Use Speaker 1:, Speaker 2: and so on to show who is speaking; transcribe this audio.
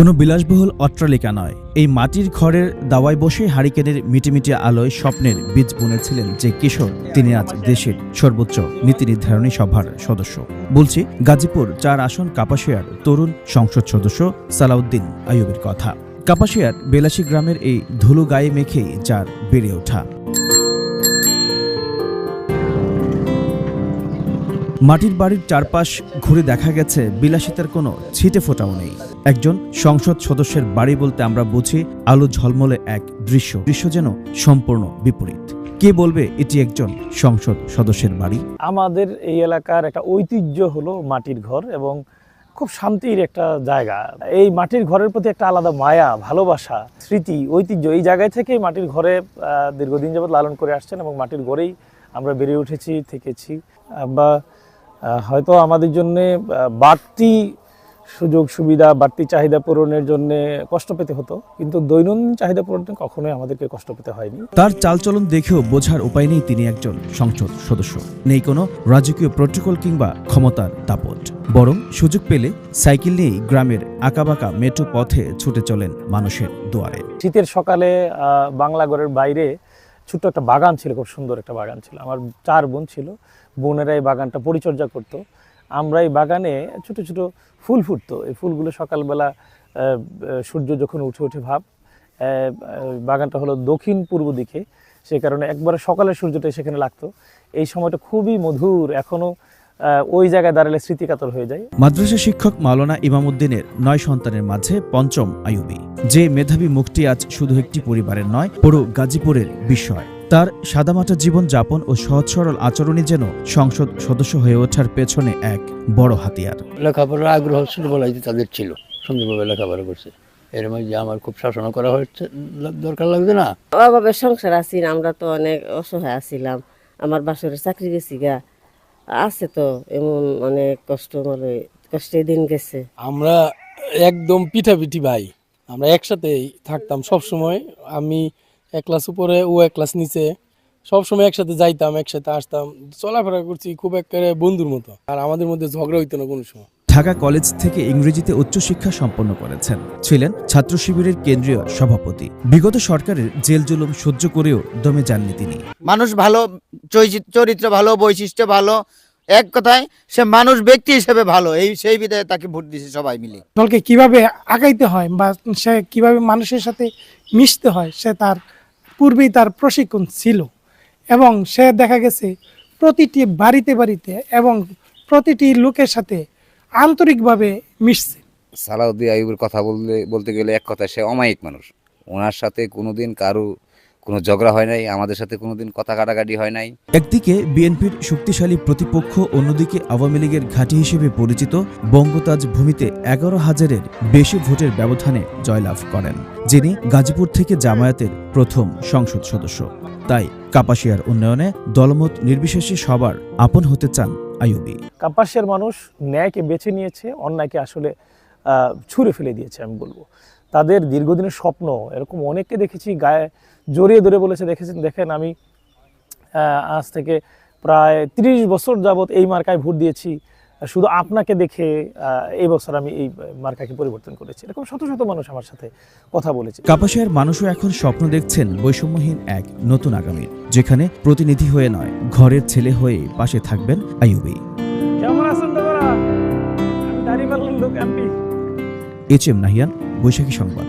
Speaker 1: কোনো বিলাসবহুল অট্টালিকা নয়, এই মাটির ঘরের দাওয়ায় বসে হারিকেনের মিটিমিটি আলোয় স্বপ্নের বীজ বুনেছিলেন যে কিশোর, তিনি আজ দেশের সর্বোচ্চ নীতি নির্ধারণী সভার সদস্য। বলছি গাজীপুর ৪ আসন কাপাসিয়ার তরুণ সংসদ সদস্য সালাউদ্দিন আইয়ুবের কথা। কাপাসিয়ার বেলাসী গ্রামের এই ধুলো গায়ে মেখেই যার বেড়ে ওঠা। মাটির বাড়ির চারপাশ ঘুরে দেখা গেছে বিলাসিতার কোনো ছিটে ফোঁটাও নেই। একজন সংসদ সদস্যের বাড়ি বলতে আমরা বুঝি আলো ঝলমলে এক দৃশ্য যেন সম্পূর্ণ বিপরীত। কে বলবে এটি একজন সংসদ সদস্যের বাড়ি?
Speaker 2: আমাদের এই এলাকার একটা ঐতিহ্য হলো মাটির ঘর এবং খুব শান্তির একটা জায়গা। এই মাটির ঘরের প্রতি একটা আলাদা মায়া, ভালোবাসা, স্মৃতি, ঐতিহ্য এই জায়গায় থেকেই মাটির ঘরে দীর্ঘদিন যাবৎ লালন করে আসছেন এবং মাটির ঘরেই আমরা বেড়ে উঠেছি, থেকেছি। বা হয়তো আমাদের জন্য বাড়তি সুযোগ সুবিধা, বাড়তি চাহিদা পূরণের জন্য কষ্ট পেতে হতো, কিন্তু দৈনন্দিন চাহিদা পূরণে কখনোই আমাদেরকে কষ্ট পেতে হয়নি।
Speaker 1: তার চালচলন দেখেও বোঝার উপায় নেই তিনি একজন সংসদ সদস্য। নেই কোনো রাজকীয় প্রটোকল কিংবা ক্ষমতার দাপট, বরং সুযোগ পেলে সাইকেল নিয়েই গ্রামের আঁকাবাঁকা মেঠো পথে ছুটে চলেন মানুষের দুয়ারে।
Speaker 2: শীতের সকালে বাংলাগড়ের বাইরে ছোট্ট একটা বাগান ছিল, খুব সুন্দর একটা বাগান ছিল। আমার 4 বোন ছিল, বোনেরা এই বাগানটা পরিচর্যা করতো। আমরা এই বাগানে ছোট ছোট ফুল ফুটতো, এই ফুলগুলো সকালবেলা সূর্য যখন উঠে ভাব, বাগানটা হলো দক্ষিণ পূর্ব দিকে, সেই কারণে একবারে সকালের সূর্যটা সেখানে লাগতো। এই সময়টা খুবই মধুর, এখনো ওই জায়গায় দাঁড়ালে স্মৃতিকাতর হয়ে যায়।
Speaker 1: মাদ্রাসা শিক্ষক মাওলানা ইমামউদ্দিনের 9 সন্তানের মাঝে পঞ্চম আইয়ুবী। যে মেধাবী মুখটি আজ শুধু একটি পরিবারের নয়, পুরো গাজীপুরের বিষয়। তার সাদামাটা জীবন যাপন ও সহজ সরল আচরণই যেন সংসদ সদস্য হয়ে ওঠার পেছনে এক বড় হাতিয়ার।
Speaker 3: লেখাপড়ার আগ্রহ ছোটবেলায় তাদের ছিল, সুন্দরভাবে লেখাপড়া করছে। এর মধ্যে আমার খুব শাসন করা হচ্ছে, দরকার লাগবে না।
Speaker 4: অভাবে সংসার আছি, আমরা তো অনেক অসহায় আছিলাম। আমার বাসরের চাকরি গেছি গা, আছে তো এমন অনেক কষ্ট, মানে কষ্টের দিন গেছে।
Speaker 5: আমরা একদম পিঠাপিঠি ভাই, আমরা একসাথেই থাকতাম সব সময়। আমি 1 ক্লাস উপরে, ও 1 ক্লাস নিচে, সবসময় একসাথে যাইতাম, একসাথে আসতাম, চলাফেরা করছি খুব একেবারে বন্ধুর মতো। আর আমাদের মধ্যে ঝগড়া হইতো না কোনো সময়।
Speaker 1: ঢাকা কলেজ থেকে ইংরেজিতে উচ্চশিক্ষা সম্পন্ন করেছেন, ছিলেন ছাত্র শিবিরের কেন্দ্রীয় সভাপতি। বিগত সরকারের জেল জুলুম সহ্য করেও দমে যাননি তিনি।
Speaker 6: মানুষ ভালো, চরিত্র ভালো, বৈশিষ্ট্য ভালো, এক কথায় সে মানুষ ব্যক্তি হিসেবে ভালো, সেই বিধায় তাকে ভোট দিয়েছে সবাই মিলে।
Speaker 7: দলকে কিভাবে আগাইতে হয় বা সে কিভাবে মানুষের সাথে মিশতে হয়, সে তার পূর্বেই তার প্রশিক্ষণ ছিল এবং সে দেখা গেছে প্রতিটি বাড়িতে এবং প্রতিটি লোকের সাথে আন্তরিকভাবে মিশছে।
Speaker 8: সালাউদ্দিন আইয়ুবের কথা বলতে গেলে এক কথায় সে অমায়িক মানুষ। ওনার সাথে কোনোদিন কোনো ঝগড়া হয় নাই, আমাদের সাথে কোনোদিন কথা কাটাকাটি হয় নাই।
Speaker 1: একদিকে বিএনপির শক্তিশালী প্রতিপক্ষ, অন্যদিকে আওয়ামী লীগের ঘাঁটি হিসেবে পরিচিত বঙ্গতাজ ভূমিতে 11,000-এর বেশি ভোটের ব্যবধানে জয়লাভ করেন, যিনি গাজীপুর থেকে জামায়াতের প্রথম সংসদ সদস্য। তাই কাপাসিয়ার উন্নয়নে দলমত নির্বিশেষে সবার আপন হতে চান আইয়ুবী।
Speaker 2: কাপাসিয়ার মানুষ ন্যায়কে বেছে নিয়েছে, অন্যায়কে আসলে ছুঁড়ে ফেলে দিয়েছে। আমি বলবো তাদের দীর্ঘদিনের স্বপ্ন, এরকম অনেককে দেখেছি গায়ে জড়িয়ে ধরে বলেছে, দেখেন আমি আজ থেকে প্রায় 30 বছর যাবৎ এই মার্কায় ভোট দিয়েছি, শুধু আপনাকে দেখে এই বছর আমি এই মার্কাকে পরিবর্তন করেছি। এরকম শত শত মানুষ আমার সাথে কথা বলেছে।
Speaker 1: কাপাসিয়ার মানুষও এখন স্বপ্ন দেখছেন বৈষম্যহীন এক নতুন আগামীর, যেখানে প্রতিনিধি হয়ে নয়, ঘরের ছেলে হয়ে পাশে থাকবেন আইয়ুবী।
Speaker 2: কেমন আছেন তোমরা? আমি দাঁড়িয়ে লোক এমপি।
Speaker 1: এইচ এম নাহিয়ান, বৈশাখী সংবাদ।